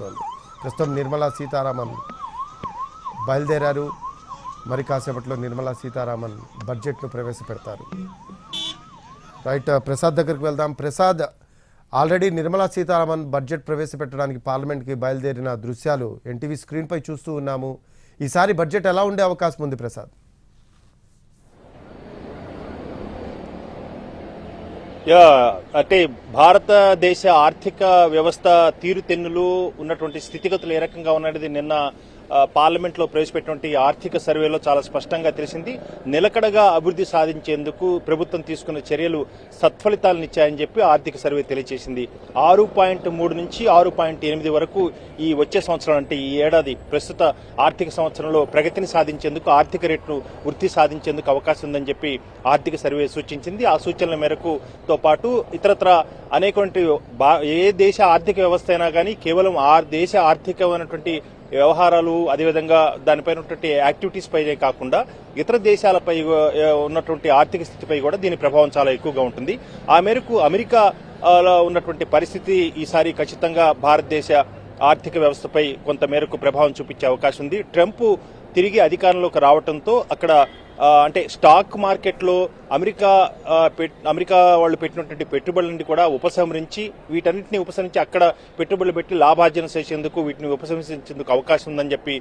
కనిపిస్తోంది. ప్రస్తుతం నిర్మలా సీతారామన్ బయలుదేరారు. మరి కాసేపట్లో నిర్మలా సీతారామన్ బడ్జెట్ను ప్రవేశపెడతారు. రైట్, ప్రసాద్ దగ్గరికి వెళ్దాం. ప్రసాద్, ఆల్రెడీ నిర్మలా సీతారామన్ బడ్జెట్ ప్రవేశపెట్టడానికి పార్లమెంట్కి బయలుదేరిన దృశ్యాలు ఎన్టీవీ స్క్రీన్పై చూస్తూ ఉన్నాము. ఈసారి బడ్జెట్ ఎలా ఉండే అవకాశం ఉంది ప్రసాద్? అంటే భారతదేశ ఆర్థిక వ్యవస్థ తీరుతెన్నులు ఉన్నటువంటి స్థితిగతులు ఏ రకంగా ఉన్నది నిన్న పార్లమెంట్ లో ప్రవేశపెట్టినటువంటి ఆర్థిక సర్వేలో చాలా స్పష్టంగా తెలిసింది. నిలకడగా అభివృద్ధి సాధించేందుకు ప్రభుత్వం తీసుకున్న చర్యలు సత్ఫలితాలనిచ్చాయని చెప్పి ఆర్థిక సర్వే తెలియజేసింది. 6.3 నుంచి 6.8 వరకు ఈ వచ్చే సంవత్సరం అంటే ఈ ఏడాది ప్రస్తుత ఆర్థిక సంవత్సరంలో ప్రగతిని సాధించేందుకు, ఆర్థిక రేటును వృద్ధి సాధించేందుకు అవకాశం ఉందని చెప్పి ఆర్థిక సర్వే సూచించింది. ఆ సూచనల మేరకు తో పాటు ఇతరత్ర అనేకటువంటి ఏ దేశ ఆర్థిక వ్యవస్థ అయినా కానీ కేవలం ఆ దేశ ఆర్థికమైనటువంటి వ్యవహారాలు అదేవిధంగా దానిపైన ఉన్నటువంటి యాక్టివిటీస్ పైనే కాకుండా ఇతర దేశాలపై ఉన్నటువంటి ఆర్థిక స్థితిపై కూడా దీని ప్రభావం చాలా ఎక్కువగా ఉంటుంది. ఆ మేరకు అమెరికాలో ఉన్నటువంటి పరిస్థితి ఈసారి ఖచ్చితంగా భారతదేశ ఆర్థిక వ్యవస్థపై కొంత మేరకు ప్రభావం చూపించే అవకాశం ఉంది. ట్రంప్ తిరిగి అధికారంలోకి రావడంతో అక్కడ అంటే స్టాక్ మార్కెట్లో అమెరికా వాళ్ళు పెట్టినటువంటి పెట్టుబడులని కూడా వీటన్నింటినీ ఉపసంహరించి అక్కడ పెట్టుబడులు పెట్టి లాభార్జన చేసేందుకు వీటిని ఉపసంహరించేందుకు అవకాశం ఉందని చెప్పి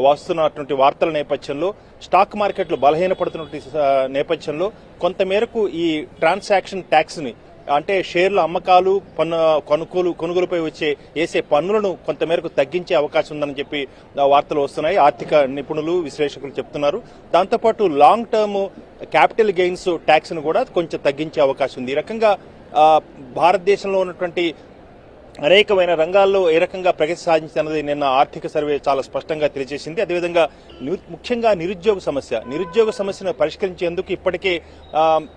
వస్తున్నటువంటి వార్తల నేపథ్యంలో స్టాక్ మార్కెట్లు బలహీనపడుతున్నటువంటి నేపథ్యంలో కొంతమేరకు ఈ ట్రాన్సాక్షన్ ట్యాక్స్ ని అంటే షేర్ల అమ్మకాలు కొనుగోలుపై వేసే పన్నులను కొంతమేరకు తగ్గించే అవకాశం ఉందని చెప్పి వార్తలు వస్తున్నాయి. ఆర్థిక నిపుణులు విశ్లేషకులు చెప్తున్నారు. దాంతోపాటు long term capital gains tax ను కూడా కొంచెం తగ్గించే అవకాశం ఉంది. ఈ రకంగా భారతదేశంలో ఉన్నటువంటి అనేకమైన రంగాల్లో ఏ రకంగా ప్రగతి సాధించినది నిన్న ఆర్థిక సర్వే చాలా స్పష్టంగా తెలియజేసింది. అదేవిధంగా ముఖ్యంగా నిరుద్యోగ సమస్యను పరిష్కరించేందుకు ఇప్పటికే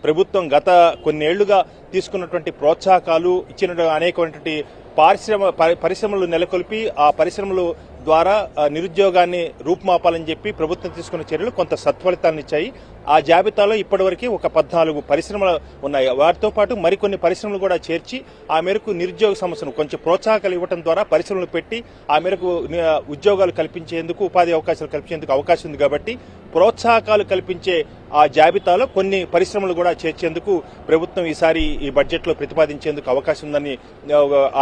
ప్రభుత్వం గత కొన్నేళ్లుగా తీసుకున్నటువంటి ప్రోత్సాహకాలు ఇచ్చిన అనేకమైనటువంటి పరిశ్రమలు నెలకొల్పి ఆ పరిశ్రమలు ద్వారా నిరుద్యోగాన్ని రూపుమాపాలని చెప్పి ప్రభుత్వం తీసుకున్న చర్యలు కొంత సత్ఫలితాన్ని ఇచ్చాయి. ఆ జాబితాలో ఇప్పటివరకు ఒక 14 పరిశ్రమలు ఉన్నాయి. వాటితో పాటు మరికొన్ని పరిశ్రమలు కూడా చేర్చి ఆ మేరకు నిరుద్యోగ సమస్యను కొంచెం ప్రోత్సాహకాలు ఇవ్వడం ద్వారా పరిశ్రమలు పెట్టి ఆ మేరకు ఉద్యోగాలు కల్పించేందుకు, ఉపాధి అవకాశాలు కల్పించేందుకు అవకాశం ఉంది. కాబట్టి ప్రోత్సాహకాలు కల్పించే ఆ జాబితాలో కొన్ని పరిశ్రమలు కూడా చేర్చేందుకు ప్రభుత్వం ఈసారి ఈ బడ్జెట్ లో ప్రతిపాదించేందుకు అవకాశం ఉందని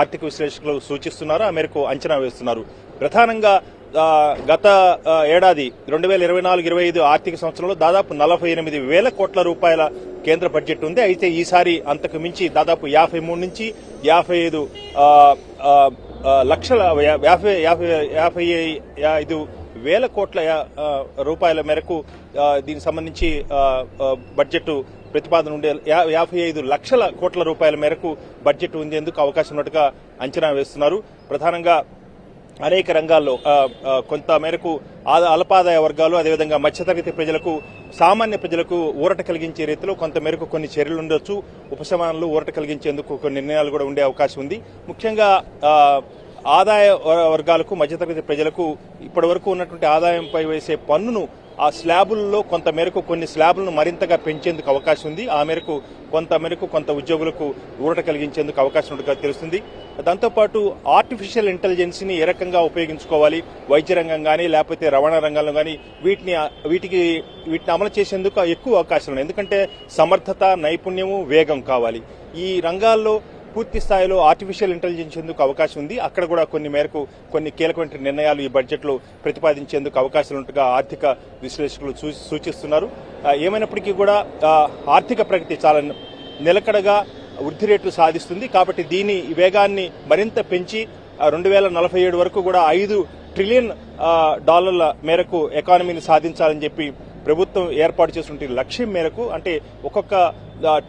ఆర్థిక విశ్లేషకులు సూచిస్తున్నారు. ఆ మేరకు అంచనా వేస్తున్నారు. ప్రధానంగా గత ఏడాది 2024-25 ఆర్థిక సంవత్సరంలో దాదాపు 48,000 కోట్ల రూపాయల కేంద్ర బడ్జెట్ ఉంది. అయితే ఈసారి అంతకు మించి దాదాపు 53 నుంచి 55 లక్షల 55 వేల కోట్ల రూపాయల మేరకు దీనికి సంబంధించి బడ్జెట్ ప్రతిపాదన ఉండే 55 లక్షల కోట్ల రూపాయల మేరకు బడ్జెట్ ఉండేందుకు అవకాశం ఉన్నట్టుగా అంచనా వేస్తున్నారు. ప్రధానంగా అనేక రంగాల్లో కొంత మేరకు అల్పాదాయ వర్గాలు అదేవిధంగా మధ్యతరగతి ప్రజలకు, సామాన్య ప్రజలకు ఊరట కలిగించే రీతిలో కొంత మేరకు కొన్ని చర్యలు ఉండొచ్చు. ఉపశమనాలు ఊరట కలిగించేందుకు కొన్ని నిర్ణయాలు కూడా ఉండే అవకాశం ఉంది. ముఖ్యంగా ఆదాయ వర్గాలకు, మధ్యతరగతి ప్రజలకు ఇప్పటి వరకు ఉన్నటువంటి ఆదాయంపై వేసే పన్నును ఆ స్లాబుల్లో కొంత మేరకు కొన్ని స్లాబులను మరింతగా పెంచేందుకు అవకాశం ఉంది. ఆ మేరకు కొంత ఉద్యోగులకు ఊరట కలిగించేందుకు అవకాశం ఉన్నట్టుగా తెలుస్తుంది. దాంతోపాటు ఆర్టిఫిషియల్ ఇంటెలిజెన్స్ ని ఏ రకంగా ఉపయోగించుకోవాలి, వైద్య రంగం కానీ లేకపోతే రవాణా రంగంలో కానీ వీటిని అమలు చేసేందుకు ఎక్కువ అవకాశం ఉన్నాయి. ఎందుకంటే సమర్థత, నైపుణ్యము, వేగం కావాలి. ఈ రంగాల్లో పూర్తి స్థాయిలో ఆర్టిఫిషియల్ ఇంటెలిజెన్స్ ఎందుకు అవకాశం ఉంది. అక్కడ కూడా కొన్ని కీలకమైన నిర్ణయాలు ఈ బడ్జెట్ లో ప్రతిపాదించేందుకు అవకాశాలు ఉన్నట్టుగా ఆర్థిక విశ్లేషకులు సూచిస్తున్నారు. ఏమైనప్పటికీ కూడా ఆర్థిక ప్రగతి చాలా నిలకడగా వృద్ధి రేట్లు సాధిస్తుంది. కాబట్టి దీని వేగాన్ని మరింత పెంచి 2047 వరకు కూడా $5 ట్రిలియన్ మేరకు ఎకానమీని సాధించాలని చెప్పి ప్రభుత్వం ఏర్పాటు చేసిన లక్ష్యం మేరకు, అంటే ఒక్కొక్క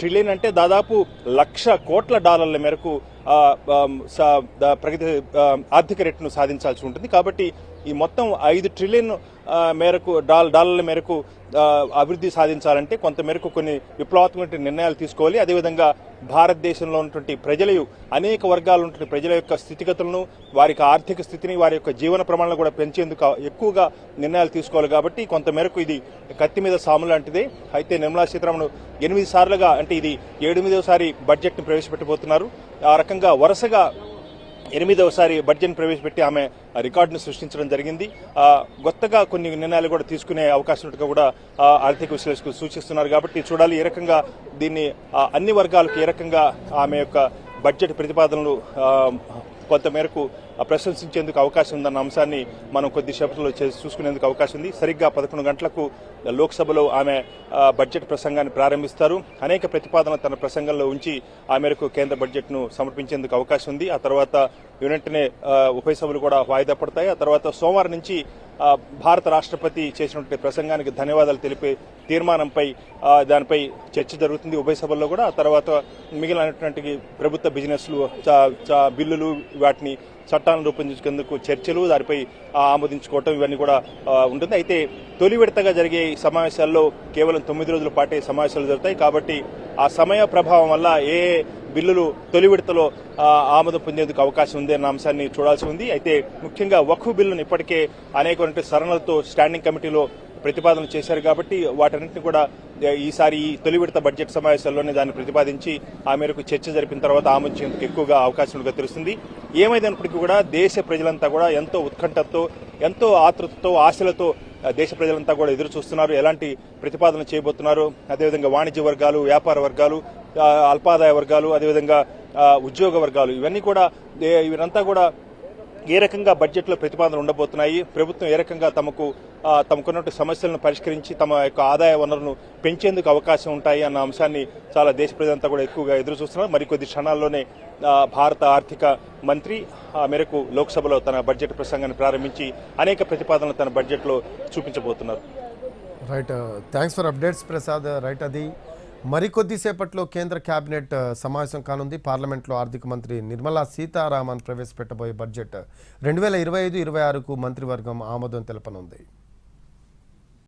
ట్రిలియన్ అంటే దాదాపు $1,00,000 కోట్ల మేరకు ప్రగతి ఆర్థిక రేటును సాధించాల్సి ఉంటుంది. కాబట్టి ఈ మొత్తం 5 ట్రిలియన్ మేరకు డాలర్ల మేరకు అభివృద్ధి సాధించాలంటే కొంత మేరకు కొన్ని విప్లవాత్మక నిర్ణయాలు తీసుకోవాలి. అదేవిధంగా భారతదేశంలో ఉన్నటువంటి అనేక వర్గాలు ఉన్నటువంటి ప్రజల యొక్క స్థితిగతులను, వారి ఆర్థిక స్థితిని, వారి యొక్క జీవన ప్రమాణాలను కూడా పెంచేందుకు ఎక్కువగా నిర్ణయాలు తీసుకోవాలి. కాబట్టి కొంత మేరకు ఇది కత్తి మీద సాము లాంటిదే. అయితే నిర్మలా సీతారామన్ 8 సార్లుగా, అంటే ఇది 7వ సారి బడ్జెట్ ను ప్రవేశపెట్టబోతున్నారు. ఆ రకంగా వరుసగా ఎనిమిదవసారి బడ్జెట్ ప్రవేశపెట్టి ఆమె రికార్డును సృష్టించడం జరిగింది. కొత్తగా కొన్ని నిర్ణయాలు కూడా తీసుకునే అవకాశం ఉన్నట్టుగా కూడా ఆర్థిక విశ్లేషకులు సూచిస్తున్నారు. కాబట్టి చూడాలి ఏ రకంగా దీన్ని అన్ని వర్గాలకు ఏ రకంగా ఆమె యొక్క బడ్జెట్ ప్రతిపాదనలు కొంతమేరకు ప్రశంసించేందుకు అవకాశం ఉందన్న అంశాన్ని మనం కొద్దిసేపట్లో చూసుకునేందుకు అవకాశం ఉంది. సరిగ్గా 11 గంటలకు లోక్సభలో ఆమె బడ్జెట్ ప్రసంగాన్ని ప్రారంభిస్తారు. అనేక ప్రతిపాదనలు తన ప్రసంగంలో ఉంచి ఆ మేరకు కేంద్ర బడ్జెట్ను సమర్పించేందుకు అవకాశం ఉంది. ఆ తర్వాత వెంటనే ఉభయ సభలు కూడా వాయిదా పడతాయి. ఆ తర్వాత సోమవారం నుంచి భారత రాష్ట్రపతి చేసినటువంటి ప్రసంగానికి ధన్యవాదాలు తెలిపే తీర్మానంపై దానిపై చర్చ జరుగుతుంది ఉభయ సభల్లో కూడా. ఆ తర్వాత మిగిలినటువంటి ప్రభుత్వ బిజినెస్లు బిల్లులు వాటిని చట్టాలను రూపొందించేందుకు చర్చలు దానిపై ఆమోదించుకోవటం ఇవన్నీ కూడా ఉంటుంది. అయితే తొలి విడతగా జరిగే ఈ సమావేశాల్లో కేవలం 9 రోజుల పాటే సమావేశాలు జరుగుతాయి. కాబట్టి ఆ సమయ ప్రభావం వల్ల ఏ బిల్లులు తొలి విడతలో ఆమోదం పొందేందుకు అవకాశం ఉంది అన్న అంశాన్ని చూడాల్సి ఉంది. అయితే ముఖ్యంగా వక్ఫ్ బిల్లును ఇప్పటికే అనేక సరణలతో స్టాండింగ్ కమిటీలో ప్రతిపాదనలు చేశారు. కాబట్టి వాటన్నింటినీ కూడా ఈసారి ఈ తొలి విడత బడ్జెట్ సమావేశాల్లోనే దాన్ని ప్రతిపాదించి ఆ మేరకు చర్చ జరిపిన తర్వాత ఆమోదించేందుకు ఎక్కువగా అవకాశం తెలుస్తుంది. ఏమైనప్పటికీ కూడా దేశ ప్రజలంతా కూడా ఎంతో ఉత్కంఠతో ఎంతో ఆతృతతో ఆశలతో దేశ ప్రజలంతా కూడా ఎదురు చూస్తున్నారు. ఎలాంటి ప్రతిపాదనలు చేయబోతున్నారు, అదేవిధంగా వాణిజ్య వర్గాలు, వ్యాపార వర్గాలు, అల్పాదాయ వర్గాలు, అదేవిధంగా ఉద్యోగ వర్గాలు ఇవన్నీ కూడా వీరంతా కూడా ఏ రకంగా బడ్జెట్లో ప్రతిపాదనలు ఉండబోతున్నాయి, ప్రభుత్వం ఏ రకంగా తమకున్నటువంటి సమస్యలను పరిష్కరించి తమ యొక్క ఆదాయ వనరులను పెంచేందుకు అవకాశం ఉంటాయి అన్న అంశాన్ని చాలా దేశ ప్రజలంతా కూడా ఎక్కువగా ఎదురు చూస్తున్నారు. మరికొద్ది క్షణాల్లోనే భారత ఆర్థిక మంత్రి ఆ మేరకు లోక్సభలో తన బడ్జెట్ ప్రసంగాన్ని ప్రారంభించి అనేక ప్రతిపాదనలు తన బడ్జెట్లో చూపించబోతున్నారు. Right, thanks for updates Prasad. Right, అది మరికొద్దిసేపట్లో కేంద్ర కేబినెట్ సమావేశం కానుంది. పార్లమెంట్లో ఆర్థిక మంత్రి నిర్మలా సీతారామన్ ప్రవేశపెట్టబోయే బడ్జెట్ 2025-26కు మంత్రివర్గం ఆమోదం తెలపనుంది.